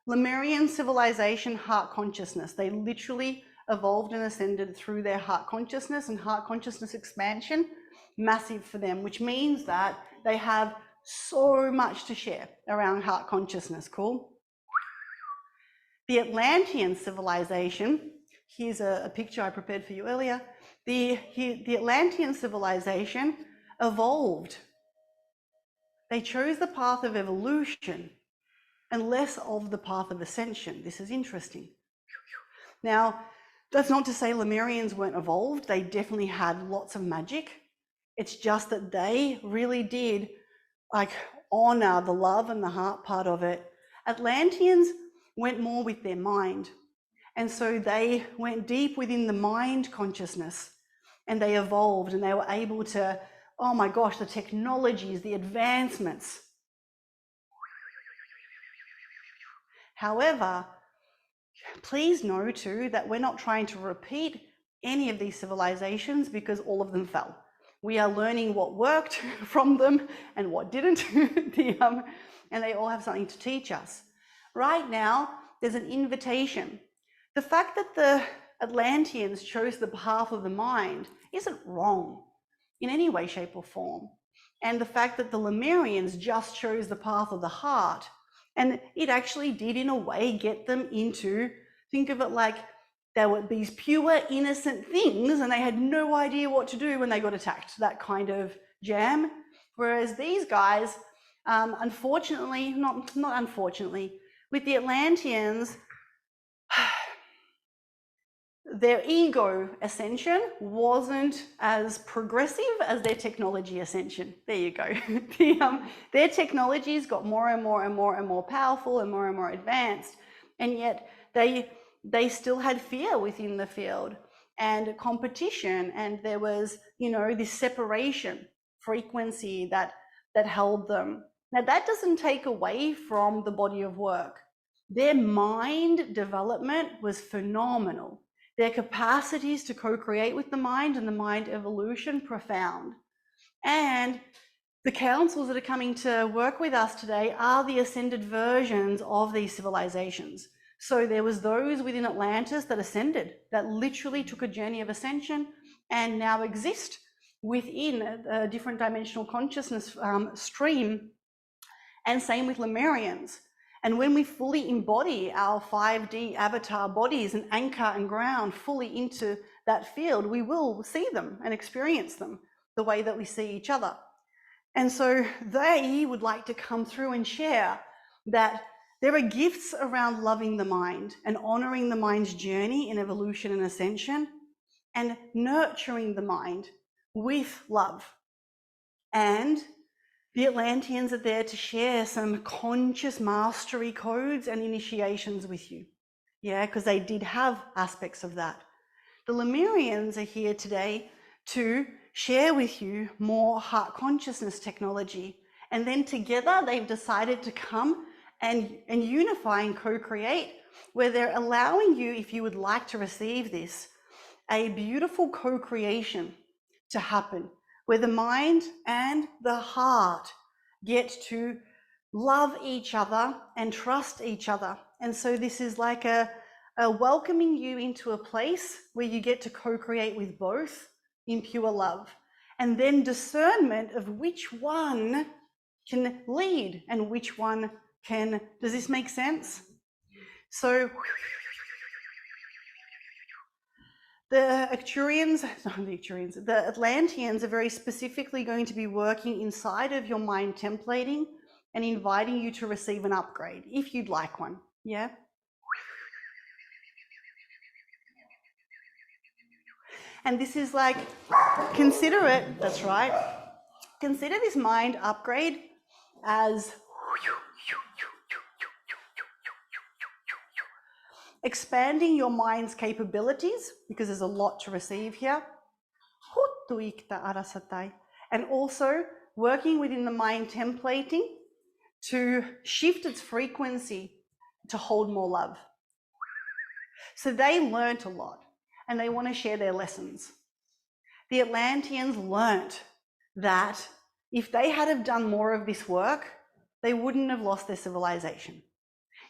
Lemurian civilization, heart consciousness. They literally evolved and ascended through their heart consciousness, and heart consciousness expansion, massive for them, which means that they have so much to share around heart consciousness. Cool. The Atlantean civilization, here's a picture I prepared for you earlier. The Atlantean civilization evolved. They chose the path of evolution and less of the path of ascension. This is interesting. Now, that's not to say Lemurians weren't evolved. They definitely had lots of magic. It's just that they really did honor the love and the heart part of it. Atlanteans went more with their mind. And so they went deep within the mind consciousness, and they evolved, and they were able to, oh my gosh, the technologies, the advancements. However, please know too that we're not trying to repeat any of these civilizations, because all of them fell. We are learning what worked from them and what didn't, and they all have something to teach us. Right now, there's an invitation. The fact that the Atlanteans chose the path of the mind isn't wrong in any way, shape, or form. And the fact that the Lemurians just chose the path of the heart, and it actually did in a way get them into, think of it like they were these pure, innocent things, and they had no idea what to do when they got attacked, that kind of jam. Whereas these guys, unfortunately, not unfortunately, with the Atlanteans, their ego ascension wasn't as progressive as their technology ascension. There you go. Their technologies got more and more and more and more powerful and more advanced, and yet they still had fear within the field and competition, and there was, this separation frequency that held them. Now, that doesn't take away from the body of work. Their mind development was phenomenal. Their capacities to co-create with the mind and the mind evolution, profound. And the councils that are coming to work with us today are the ascended versions of these civilizations. So there was those within Atlantis that ascended, that literally took a journey of ascension and now exist within a different dimensional consciousness stream. And same with Lemurians. And when we fully embody our 5D avatar bodies and anchor and ground fully into that field, we will see them and experience them the way that we see each other. And so they would like to come through and share that there are gifts around loving the mind and honoring the mind's journey in evolution and ascension, and nurturing the mind with love. And the Atlanteans are there to share some conscious mastery codes and initiations with you. Yeah, because they did have aspects of that. The Lemurians are here today to share with you more heart consciousness technology. And then together they've decided to come and unify and co-create, where they're allowing you, if you would like to receive this, a beautiful co-creation to happen, where the mind and the heart get to love each other and trust each other. And so this is like a welcoming you into a place where you get to co-create with both in pure love, and then discernment of which one can lead and which one can. Does this make sense? So the Atlanteans are very specifically going to be working inside of your mind templating and inviting you to receive an upgrade if you'd like one. Yeah. And this is like, consider it, that's right. Consider this mind upgrade as expanding your mind's capabilities, because there's a lot to receive here. And also working within the mind templating to shift its frequency to hold more love. So they learnt a lot and they want to share their lessons. The Atlanteans learnt that if they had have done more of this work, they wouldn't have lost their civilization.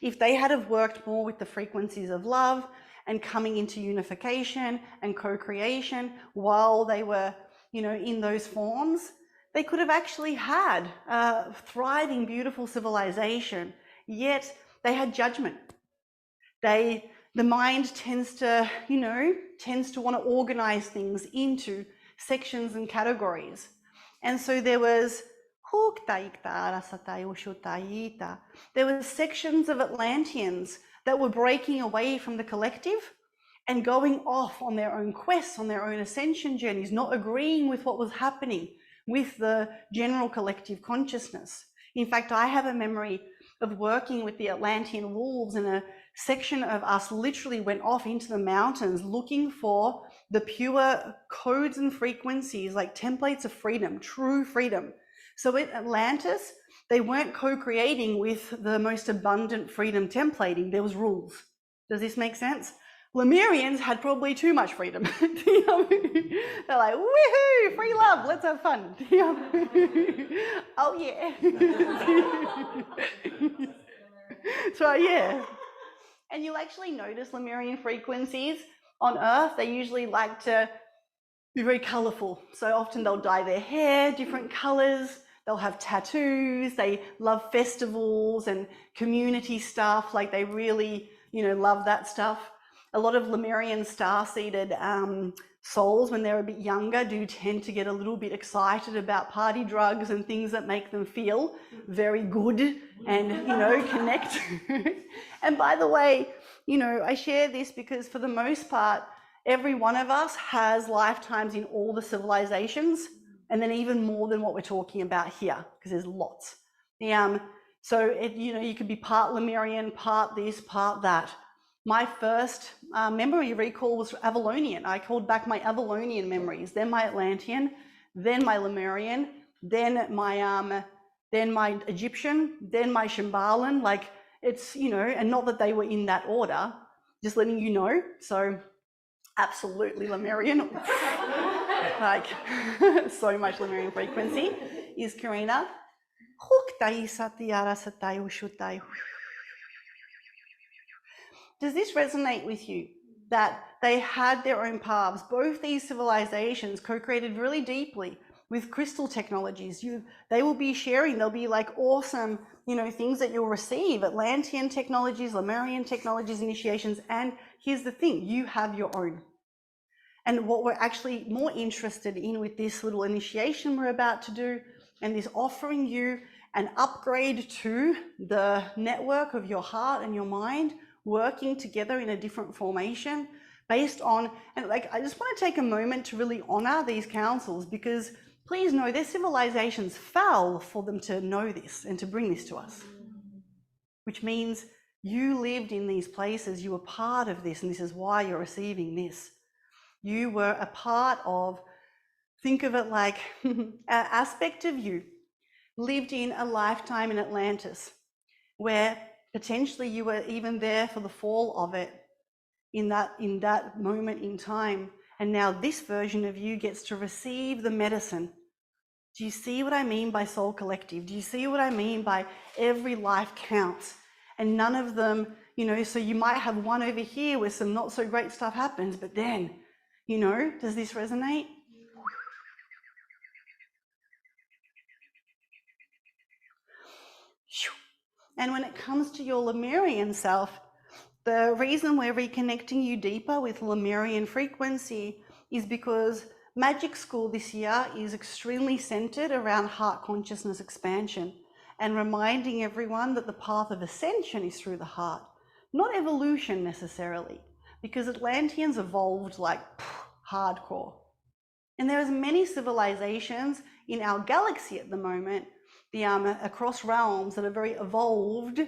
If they had have worked more with the frequencies of love and coming into unification and co-creation while they were, in those forms, they could have actually had a thriving, beautiful civilization, yet they had judgment. The mind tends to want to organize things into sections and categories. And so there was sections of Atlanteans that were breaking away from the collective and going off on their own quests, on their own ascension journeys, not agreeing with what was happening with the general collective consciousness. In fact, I have a memory of working with the Atlantean wolves, and a section of us literally went off into the mountains looking for the pure codes and frequencies, like templates of freedom, true freedom. So at Atlantis, they weren't co-creating with the most abundant freedom templating. There was rules. Does this make sense? Lemurians had probably too much freedom. They're like, woohoo, free love, let's have fun. Oh yeah. So yeah. And you'll actually notice Lemurian frequencies on Earth, they usually like to be very colourful. So often they'll dye their hair different colours, they'll have tattoos, they love festivals and community stuff, like they really, love that stuff. A lot of Lemurian star-seeded souls, when they're a bit younger, do tend to get a little bit excited about party drugs and things that make them feel very good and, connect. And by the way, I share this because for the most part, every one of us has lifetimes in all the civilizations, and then even more than what we're talking about here, because there's lots. So, you could be part Lemurian, part this, part that. My first memory recall was Avalonian. I called back my Avalonian memories, then my Atlantean, then my Lemurian, then my Egyptian, then my Shimbalan. Like it's, and not that they were in that order, just letting you know. So absolutely Lemurian. Like so much Lemurian frequency is Karina. Does this resonate with you? That they had their own paths. Both these civilizations co-created really deeply with crystal technologies. They will be sharing, they'll be like awesome, things that you'll receive, Atlantean technologies, Lemurian technologies, initiations, and here's the thing, you have your own. And what we're actually more interested in with this little initiation we're about to do, and this offering you an upgrade to the network of your heart and your mind, working together in a different formation based on, and I just want to take a moment to really honor these councils, because please know their civilizations fell for them to know this and to bring this to us, which means you lived in these places, you were part of this, and this is why you're receiving this. You were a part of, think of it like an aspect of you lived in a lifetime in Atlantis, where potentially you were even there for the fall of it in that moment in time. And now this version of you gets to receive the medicine. Do you see what I mean by soul collective? Do you see what I mean by every life counts? And none of them, so you might have one over here where some not so great stuff happens, but then, does this resonate? And when it comes to your Lemurian self, the reason we're reconnecting you deeper with Lemurian frequency is because Magic School this year is extremely centered around heart consciousness expansion and reminding everyone that the path of ascension is through the heart, not evolution necessarily, because Atlanteans evolved like hardcore. And there's many civilizations in our galaxy at the moment, across realms that are very evolved,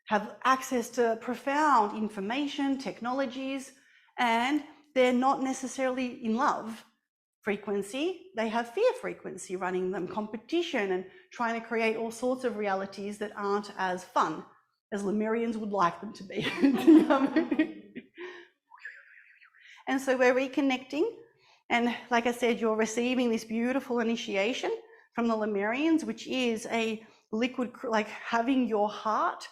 have access to profound information, technologies, and they're not necessarily in love frequency. They have fear frequency running them, competition, and trying to create all sorts of realities that aren't as fun as Lemurians would like them to be. And so we're reconnecting. And like I said, you're receiving this beautiful initiation from the Lemurians, which is a liquid, like having your heart,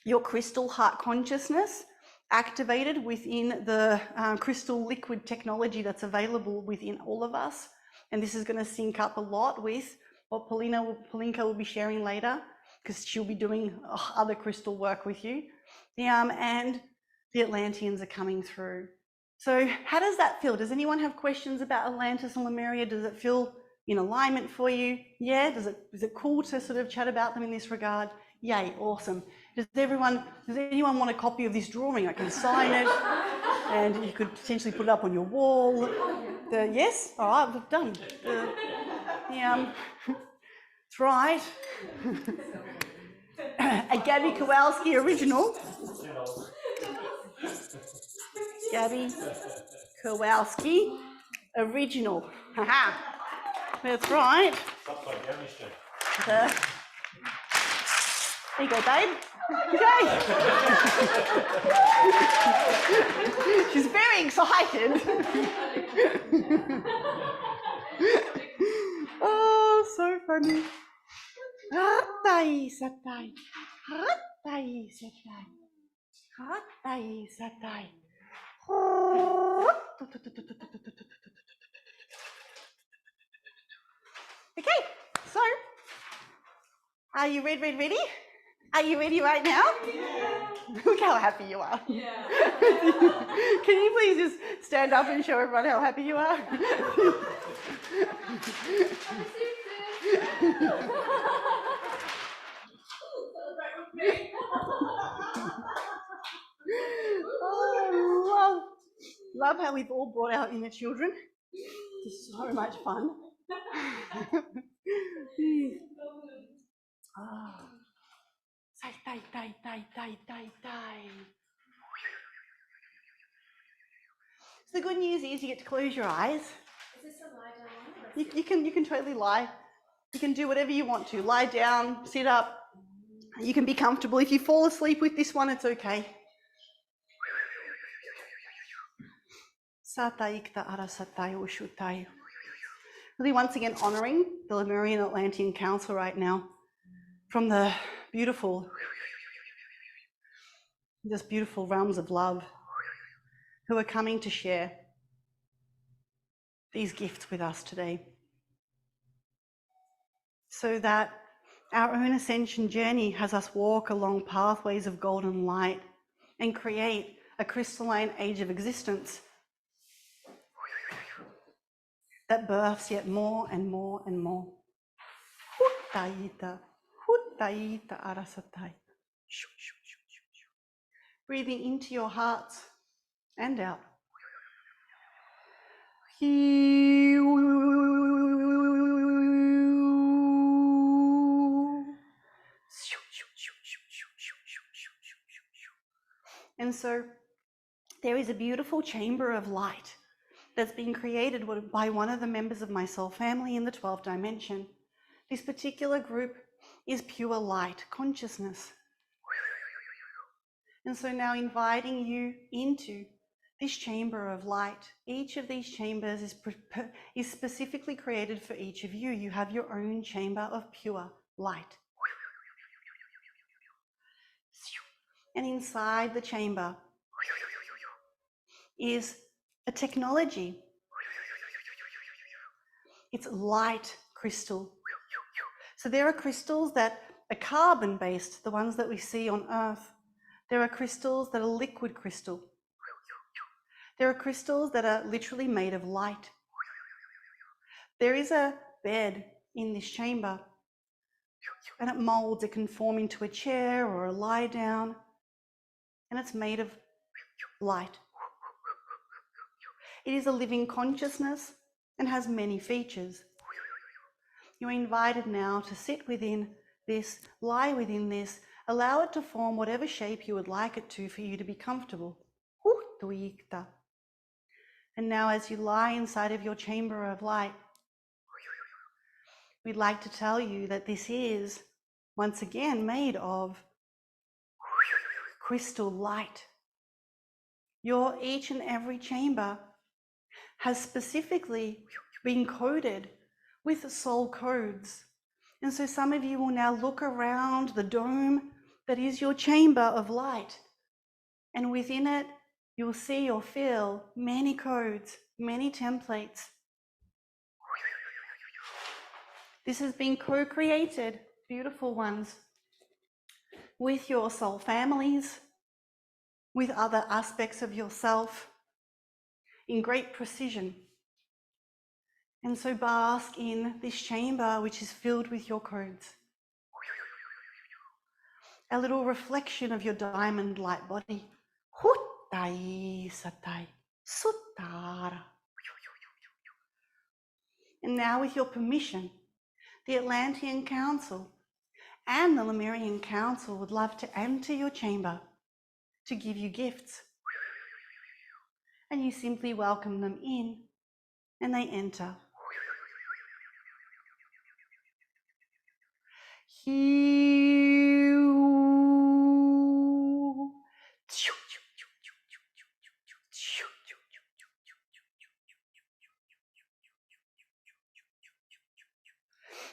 your crystal heart consciousness activated within the crystal liquid technology that's available within all of us. And this is going to sync up a lot with what Paulinka will be sharing later, because she'll be doing other crystal work with you. And the Atlanteans are coming through. So how does that feel? Does anyone have questions about Atlantis and Lemuria? Does it feel in alignment for you? Yeah, is it cool to sort of chat about them in this regard? Yay, awesome. Does anyone want a copy of this drawing? I can sign it and you could potentially put it up on your wall. Yes? All right, we've done. That's right. A Gabby Kowalski original. Gabby Kowalski original. Haha. That's right. There you go, babe. Okay. She's very excited. Oh, so funny. Hatai satai. Hatai satai. Hatai satai. Okay, so are you ready? Are you ready right now? Yeah. Look how happy you are. Yeah. Can you please just stand up and show everyone how happy you are? Oh, love how we've all brought our inner children. It's so much fun. So the good news is you get to close your eyes. Is this a lie down? You can totally lie. You can do whatever you want to. Lie down, sit up. You can be comfortable. If you fall asleep with this one, it's okay. Really, once again, honouring the Lemurian Atlantean Council right now from the beautiful realms of love who are coming to share these gifts with us today, so that our own ascension journey has us walk along pathways of golden light and create a crystalline age of existence that births yet more and more and more. Breathing into your hearts and out. And so there is a beautiful chamber of light that's been created by one of the members of my soul family in the 12th dimension. This particular group is pure light consciousness. And so now inviting you into this chamber of light. Each of these chambers is specifically created for each of you. You have your own chamber of pure light. And inside the chamber is a technology. It's light crystal. So there are crystals that are carbon-based, the ones that we see on Earth. There are crystals that are liquid crystal. There are crystals that are literally made of light. There is a bed in this chamber, and it molds. It can form into a chair or a lie down, and it's made of light. It is a living consciousness and has many features. You're invited now to sit within this, lie within this, allow it to form whatever shape you would like it to for you to be comfortable. And now as you lie inside of your chamber of light, we'd like to tell you that this is, once again, made of crystal light. Your each and every chamber has specifically been coded with soul codes. And so some of you will now look around the dome that is your chamber of light. And within it, you'll see or feel many codes, many templates. This has been co-created, beautiful ones, with your soul families, with other aspects of yourself, in great precision. And so bask in this chamber, which is filled with your codes. A little reflection of your diamond light body. Hutai satai sutara. And now, with your permission, the Atlantean Council and the Lemurian Council would love to enter your chamber to give you gifts. And you simply welcome them in, and they enter.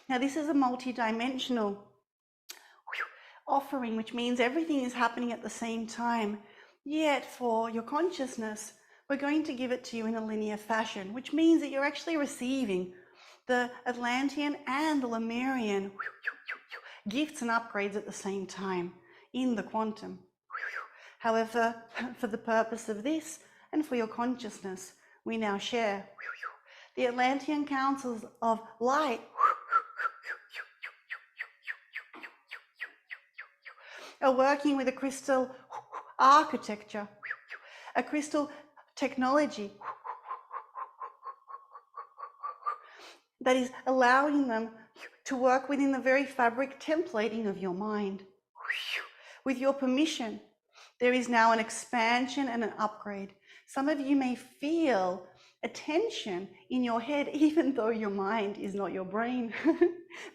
Now, this is a multi-dimensional offering, which means everything is happening at the same time. Yet for your consciousness, we're going to give it to you in a linear fashion, which means that you're actually receiving the Atlantean and the Lemurian gifts and upgrades at the same time in the quantum. However, for the purpose of this and for your consciousness, we now share the Atlantean councils of light are working with a crystal architecture, a crystal technology that is allowing them to work within the very fabric templating of your mind. With your permission, there is now an expansion and an upgrade. Some of you may feel a tension in your head, even though your mind is not your brain,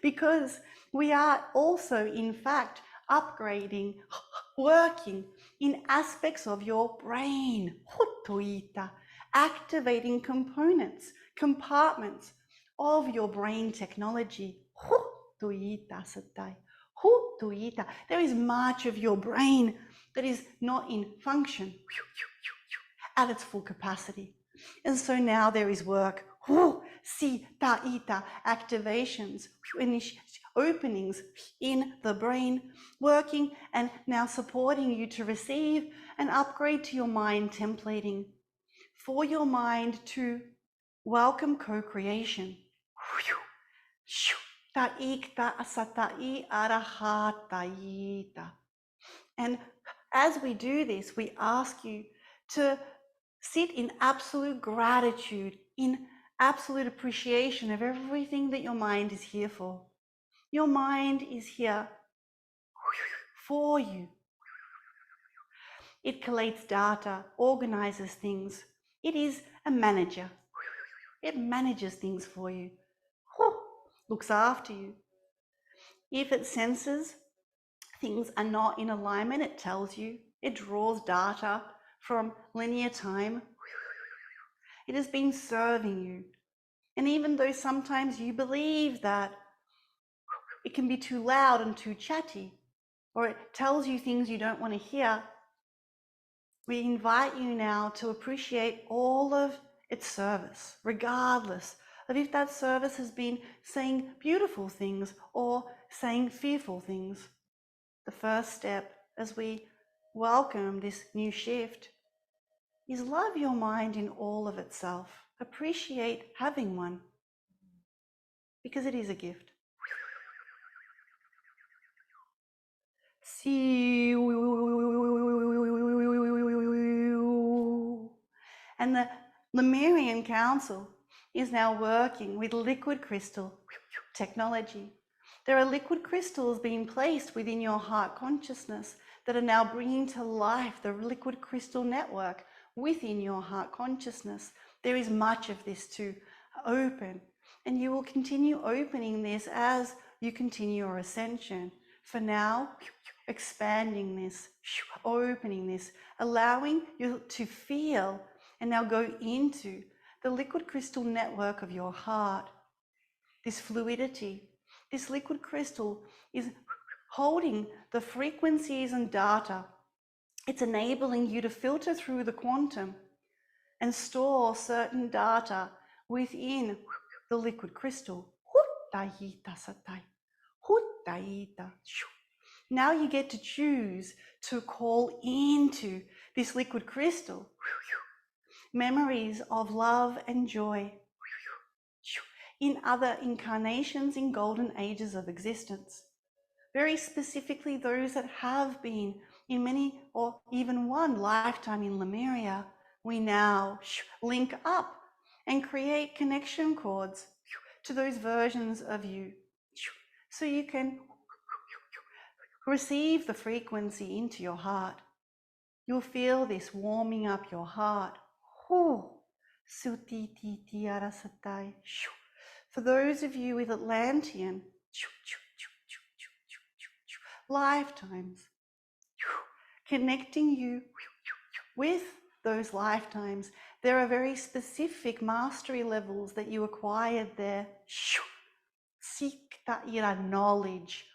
because we are also, in fact, upgrading, working in aspects of your brain, activating components, compartments of your brain technology. There is much of your brain that is not in function at its full capacity. And so now there is work, activations, openings in the brain, working and now supporting you to receive an upgrade to your mind templating, for your mind to welcome co-creation. And as we do this, we ask you to sit in absolute gratitude, in absolute appreciation of everything that your mind is here for. Your mind is here for you. It collates data, organizes things. It is a manager. It manages things for you, looks after you. If it senses things are not in alignment, it tells you. It draws data from linear time. It has been serving you. And even though sometimes you believe that it can be too loud and too chatty, or it tells you things you don't want to hear, we invite you now to appreciate all of its service, regardless of if that service has been saying beautiful things or saying fearful things. The first step as we welcome this new shift is love your mind in all of itself. Appreciate having one, because it is a gift. And the Lemurian Council is now working with liquid crystal technology. There are liquid crystals being placed within your heart consciousness that are now bringing to life the liquid crystal network within your heart consciousness. There is much of this to open, and you will continue opening this as you continue your ascension. For now, expanding this, opening this, allowing you to feel and now go into the liquid crystal network of your heart. This fluidity, this liquid crystal is holding the frequencies and data. It's enabling you to filter through the quantum and store certain data within the liquid crystal. Now you get to choose to call into this liquid crystal memories of love and joy in other incarnations in golden ages of existence. Very specifically, those that have been in many or even one lifetime in Lemuria, we now link up and create connection cords to those versions of you so you can receive the frequency into your heart. You'll feel this warming up your heart. For those of you with Atlantean lifetimes, connecting you with those lifetimes, there are very specific mastery levels that you acquired there. Knowledge,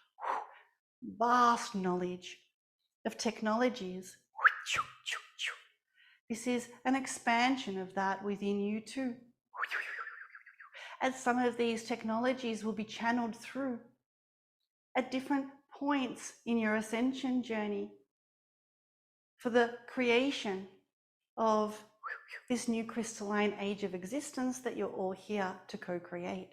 vast knowledge of technologies. This is an expansion of that within you too. As some of these technologies will be channeled through at different points in your ascension journey for the creation of this new crystalline age of existence that you're all here to co-create.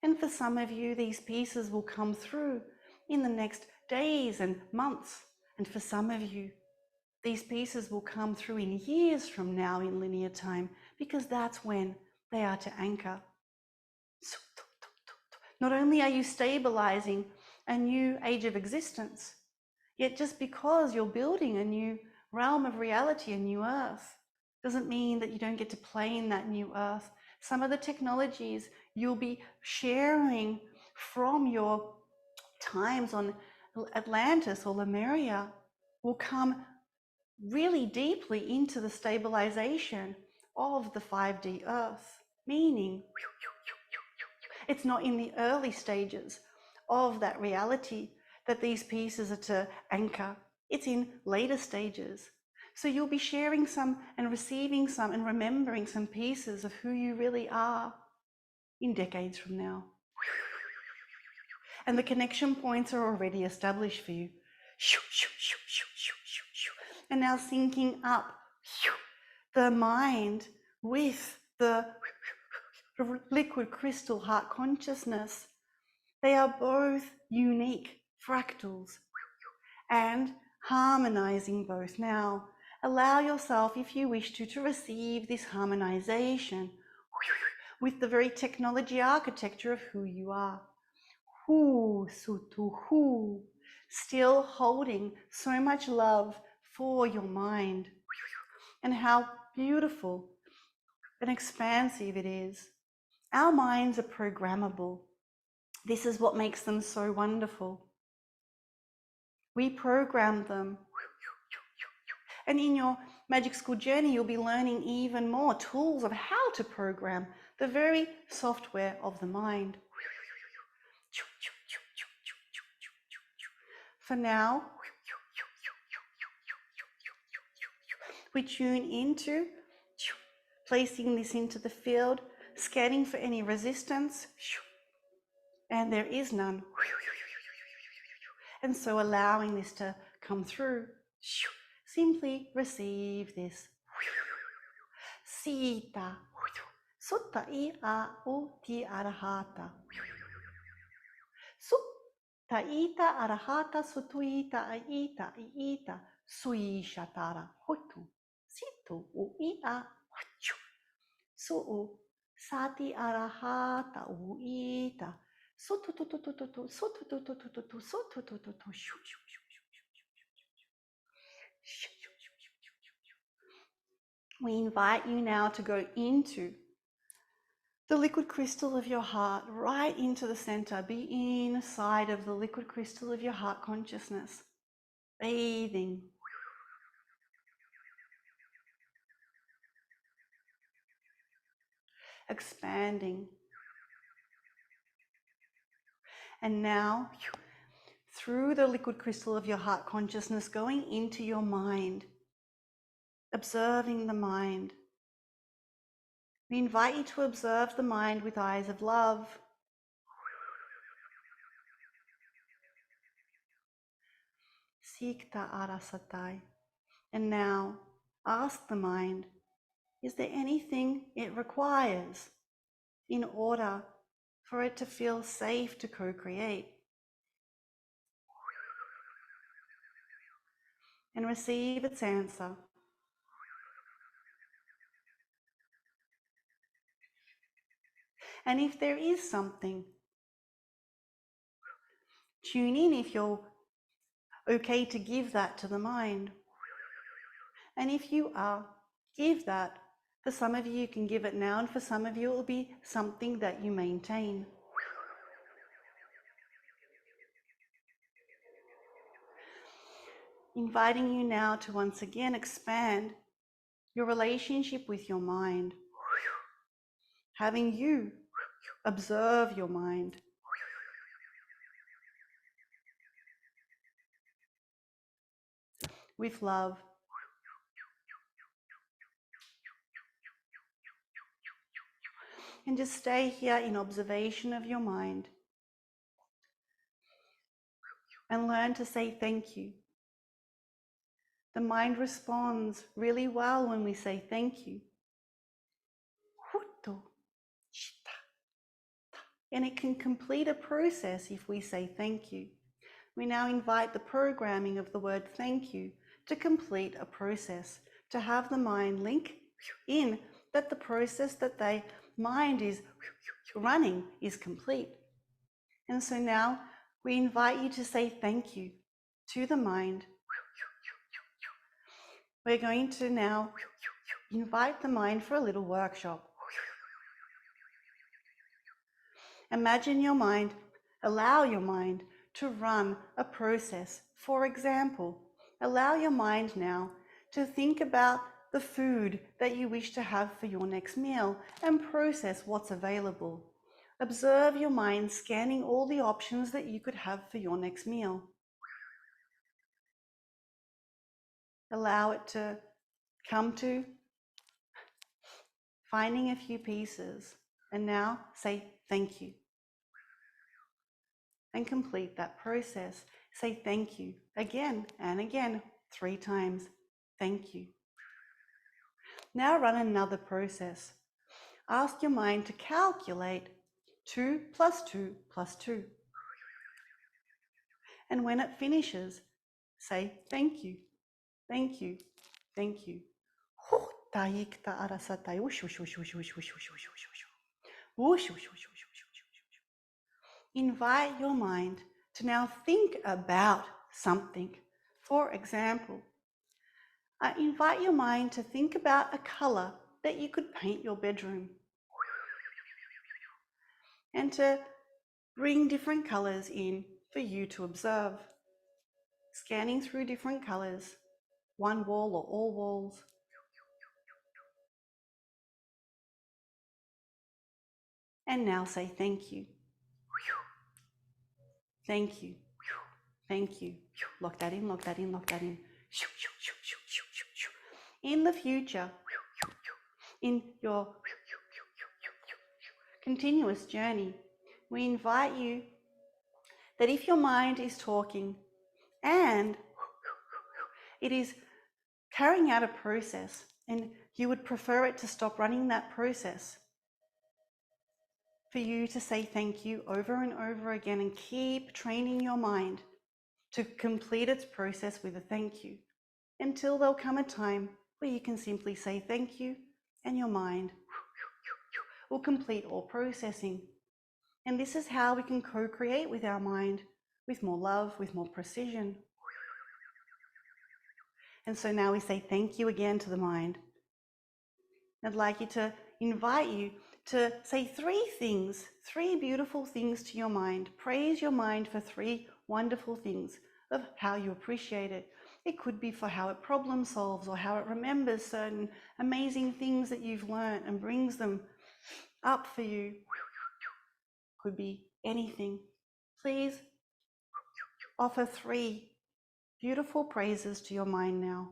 And for some of you, these pieces will come through in the next days and months. And for some of you, these pieces will come through in years from now in linear time, because that's when they are to anchor. Not only are you stabilizing a new age of existence, yet just because you're building a new realm of reality, a new earth, doesn't mean that you don't get to play in that new earth. Some of the technologies you'll be sharing from your times on Atlantis or Lemuria will come really deeply into the stabilization of the 5D earth, meaning it's not in the early stages of that reality that these pieces are to anchor. It's in later stages. So you'll be sharing some and receiving some and remembering some pieces of who you really are in decades from now. And the connection points are already established for you. And now syncing up the mind with the liquid crystal heart consciousness. They are both unique fractals and harmonizing both. Now, allow yourself, if you wish to receive this harmonization with the very technology architecture of who you are. Still holding so much love for your mind and how beautiful and expansive it is. Our minds are programmable. This is what makes them so wonderful. We program them. And in your magic school journey, you'll be learning even more tools of how to program the very software of the mind. For now, we tune into placing this into the field, scanning for any resistance, and there is none. And so allowing this to come through, simply receive this. Sita, sutta I uti arahata. Sutta ita arahata sutuita aita iita sui shatara hotu. Situ uia huchu. Suu sati arahata uita. We invite you now to go into the liquid crystal of your heart, right into the center. Be inside of the liquid crystal of your heart consciousness, bathing. Expanding. And now through the liquid crystal of your heart consciousness, going into your mind, observing the mind. We invite you to observe the mind with eyes of love. Sikta arasatai. And now ask the mind, is there anything it requires in order for it to feel safe to co-create? And receive its answer. And if there is something, tune in if you're okay to give that to the mind. And if you are, give that. For some of you can give it now, and for some of you it will be something that you maintain. Inviting you now to once again expand your relationship with your mind. Having you observe your mind. With love. And just stay here in observation of your mind. And learn to say thank you. The mind responds really well when we say thank you. And it can complete a process if we say thank you. We now invite the programming of the word thank you to complete a process, to have the mind link in that the process that the mind is running is complete. And so now we invite you to say thank you to the mind. We're going to now invite the mind for a little workshop. Imagine your mind, allow your mind to run a process. For example, allow your mind now to think about the food that you wish to have for your next meal and process what's available. Observe your mind scanning all the options that you could have for your next meal. Allow it to come to finding a few pieces, and now say thank you. And complete that process. Say thank you again and again, 3 times. Thank you. Now run another process. Ask your mind to calculate 2 plus 2 plus 2. And when it finishes, say thank you, thank you, thank you. Invite your mind to now think about something. For example, I invite your mind to think about a color that you could paint your bedroom, and to bring different colors in for you to observe. Scanning through different colors, one wall or all walls. And now say thank you. Thank you. Thank you. Lock that in, lock that in, lock that in. In the future, in your continuous journey, we invite you that if your mind is talking and it is carrying out a process and you would prefer it to stop running that process, for you to say thank you over and over again and keep training your mind to complete its process with a thank you until there'll come a time where you can simply say thank you and your mind will complete all processing. And this is how we can co-create with our mind, with more love, with more precision. And so now we say thank you again to the mind. I'd like you to invite you to say 3 things, 3 beautiful things to your mind. Praise your mind for 3 wonderful things of how you appreciate it. It could be for how it problem solves or how it remembers certain amazing things that you've learned and brings them up for you. Could be anything. Please Offer 3 beautiful praises to your mind now.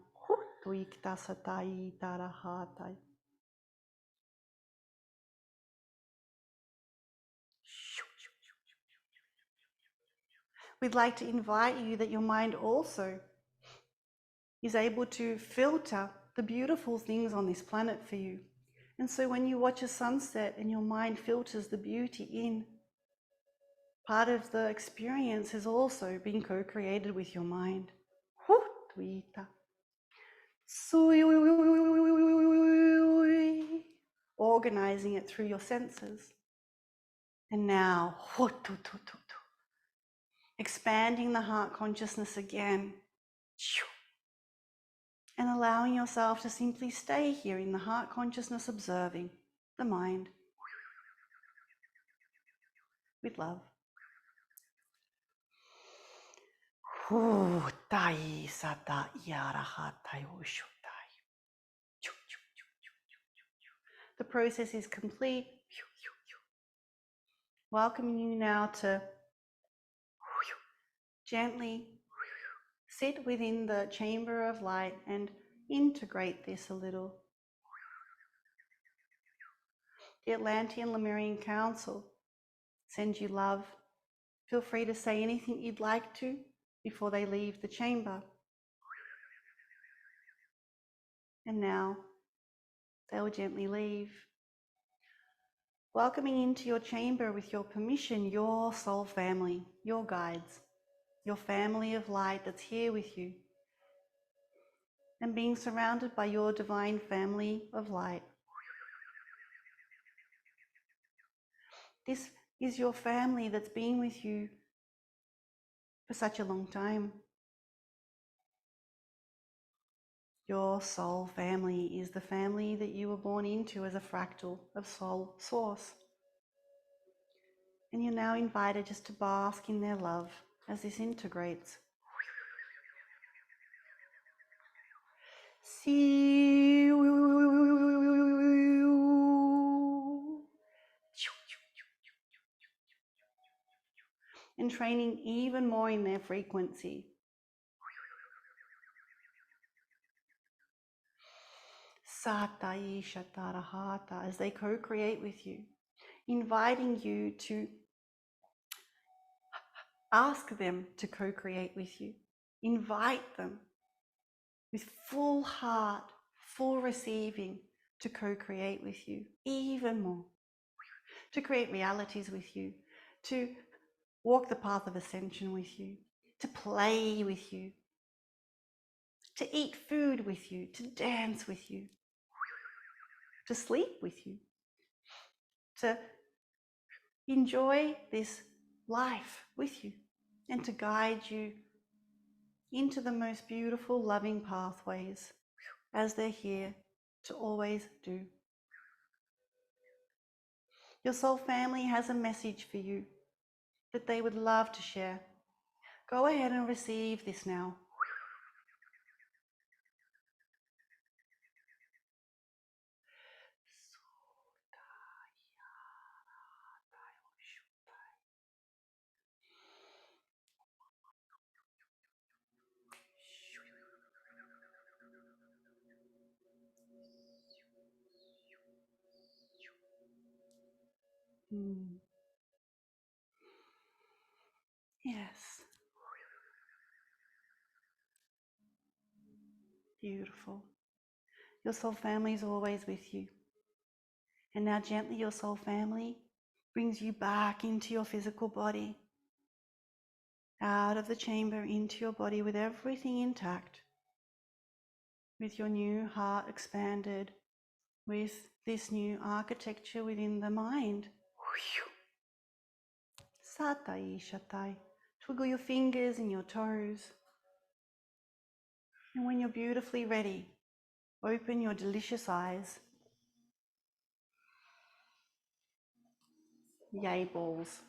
We'd like to invite you that your mind also is able to filter the beautiful things on this planet for you. And so when you watch a sunset and your mind filters the beauty in, part of the experience has also been co-created with your mind. Organizing it through your senses. And now, expanding the heart consciousness again. And allowing yourself to simply stay here in the heart consciousness, observing the mind with love. The process is complete. Welcoming you now to gently sit within the chamber of light and integrate this a little. The Atlantean Lemurian Council sends you love. Feel free to say anything you'd like to before they leave the chamber. And now they will gently leave. Welcoming into your chamber with your permission, your soul family, your guides, your family of light that's here with you. And being surrounded by your divine family of light. This is your family that's been with you for such a long time. Your soul family is the family that you were born into as a fractal of soul source. And you're now invited just to bask in their love as this integrates. And training even more in their frequency. Satai Shatarahata, as they co-create with you, inviting you to ask them to co-create with you. Invite them with full heart, full receiving to co-create with you even more, to create realities with you, to walk the path of ascension with you, to play with you, to eat food with you, to dance with you, to sleep with you, to enjoy this life with you, and to guide you into the most beautiful, loving pathways as they're here to always do. Your soul family has a message for you that they would love to share. Go ahead and receive this now. Yes. Beautiful. Your soul family is always with you. And now gently your soul family brings you back into your physical body, out of the chamber into your body with everything intact, with your new heart expanded, with this new architecture within the mind. Satai shatai. Twiddle your fingers and your toes. And when you're beautifully ready, open your delicious eyes. Yay balls.